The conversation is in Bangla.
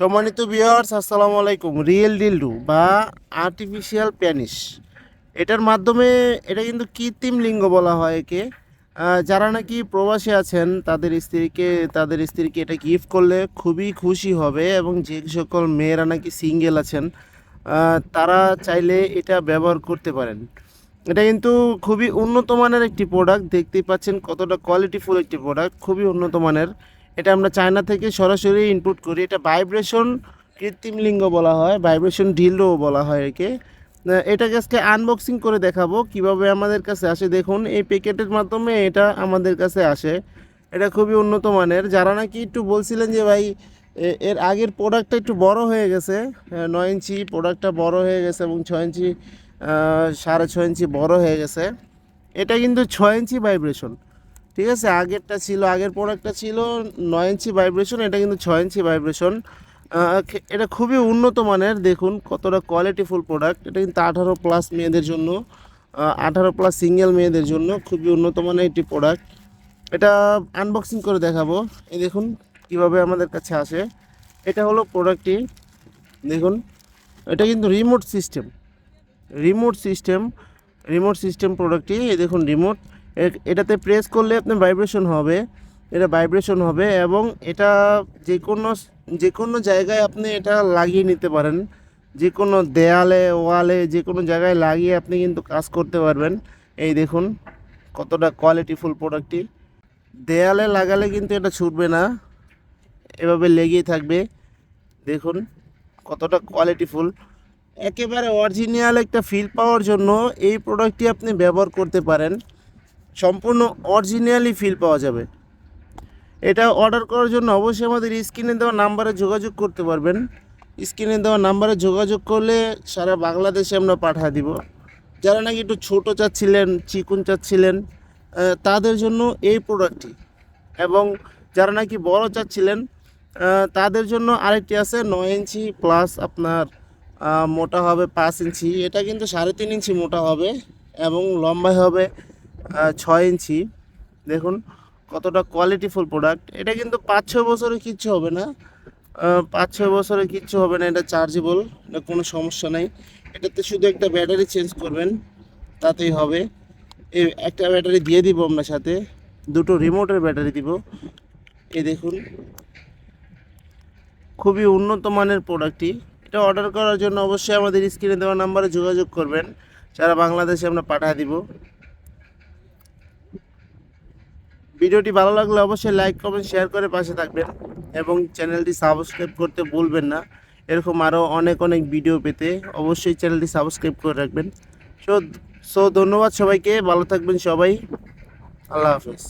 সম্মানিত ভিউয়ার্স, আসসালামু আলাইকুম। রিয়েল ডিল্ডু বা আর্টিফিশিয়াল প্যানিস, এটার মাধ্যমে এটা কিন্তু কৃত্রিম লিঙ্গ বলা হয় একে। যারা নাকি প্রবাসী আছেন তাদের স্ত্রীকে এটা গিফট করলে খুবই খুশি হবে, এবং যে সকল মেয়েরা নাকি সিঙ্গেল আছেন তারা চাইলে এটা ব্যবহার করতে পারেন। এটা কিন্তু খুবই উন্নত মানের একটি প্রোডাক্ট, দেখতেই পাচ্ছেন কতটা কোয়ালিটিফুল একটি প্রোডাক্ট, খুবই উন্নত মানের। এটা আমরা চায়না থেকে সরাসরি ইনপুট করি। এটা ভাইব্রেশন কৃত্রিম লিঙ্গ বলা হয়, ভাইব্রেশন ডিলডো বলা হয় একে। এটাকে আজকে আনবক্সিং করে দেখাবো কিভাবে আমাদের কাছে আসে। দেখুন, এই প্যাকেটের মাধ্যমে এটা আমাদের কাছে আসে। এটা খুবই উন্নত মানের। যারা নাকি একটু বলছিলেন যে ভাই এর আগের প্রোডাক্টটা একটু বড় হয়ে গেছে, 9 ইঞ্চি প্রোডাক্টটা বড় হয়ে গেছে এবং 6 ইঞ্চি 6.5 ইঞ্চি বড় হয়ে গেছে। এটা কিন্তু 6 ইঞ্চি ভাইব্রেশন, ঠিক আছে। আগের প্রোডাক্টটা ছিল 9 ইঞ্চি ভাইব্রেশন, এটা কিন্তু 6 ইঞ্চি ভাইব্রেশন। এটা খুবই উন্নত মানের। দেখুন কতটা কোয়ালিটিফুল প্রোডাক্ট। এটা কিন্তু 18+ মেয়েদের জন্য, 18+ সিঙ্গেল মেয়েদের জন্য খুবই উন্নত মানের একটি প্রোডাক্ট। এটা আনবক্সিং করে দেখাবো। এই দেখুন কিভাবে আমাদের কাছে আসে। এটা হলো প্রোডাক্টটি, দেখুন। এটা কিন্তু রিমোট সিস্টেম প্রোডাক্টটি। এই দেখুন রিমোট। এটাতে প্রেস করলে আপনার ভাইব্রেশন হবে এবং এটা যে কোনো জায়গায় আপনি এটা লাগিয়ে নিতে পারেন। যে কোনো দেয়ালে, ওয়ালে, যে কোনো জায়গায় লাগিয়ে আপনি কিন্তু কাজ করতে পারবেন। এই দেখুন কতটা কোয়ালিটিফুল প্রোডাক্টটি। দেয়ালে লাগালে কিন্তু এটা ছুটবে না, এভাবে লেগেই থাকবে। দেখুন কতটা কোয়ালিটিফুল। একেবারে অরিজিনাল একটা ফিল পাওয়ার জন্য এই প্রোডাক্টটি আপনি ব্যবহার করতে পারেন। সম্পূর্ণ অরিজিনালি ফিল পাওয়া যাবে। এটা অর্ডার করার জন্য অবশ্যই আমাদের স্ক্রিনে দেওয়া নাম্বারে যোগাযোগ করতে পারবেন। স্ক্রিনে দেওয়া নাম্বারে যোগাযোগ করলে সারা বাংলাদেশে আমরা পাঠিয়ে দিব। যারা নাকি একটু ছোটো চাচ্ছিলেন, চিকুন চাচ্ছিলেন, তাদের জন্য এই প্রোডাক্টটি। এবং যারা নাকি বড় চাচ্ছিলেন তাদের জন্য আরেকটি আছে, 9 ইঞ্চি প্লাস আপনার মোটা হবে 5 ইঞ্চি। এটা কিন্তু 3.5 ইঞ্চি মোটা হবে এবং লম্বায় হবে 6 ইঞ্চি। দেখুন কতটা কোয়ালিটিফুল প্রোডাক্ট। এটা কিন্তু 5-6 বছরে কিচ্ছু হবে না, 5-6 বছরে কিচ্ছু হবে না। এটা চার্জেবল, এটা কোনো সমস্যা নাই। এটাতে শুধু একটা ব্যাটারি চেঞ্জ করবেন, তাতেই হবে। এই একটা ব্যাটারি দিয়ে দিব আমরা, সাথে দুটো রিমোটের ব্যাটারি দিব। এই দেখুন খুবই উন্নত মানের প্রোডাক্টটি। এটা অর্ডার করার জন্য অবশ্যই আমাদের স্ক্রিনে দেওয়া নাম্বারে যোগাযোগ করবেন। সারা বাংলাদেশে আমরা পাঠিয়ে দিব। ভিডিওটি ভালো লাগলে অবশ্যই লাইক, কমেন্ট, শেয়ার করে পাশে থাকবেন এবং চ্যানেলটি সাবস্ক্রাইব করতে ভুলবেন না। এরকম আরও অনেক ভিডিও পেতে অবশ্যই চ্যানেলটি সাবস্ক্রাইব করে রাখবেন। সো ধন্যবাদ সবাইকে, ভালো থাকবেন সবাই। আল্লাহ হাফেজ।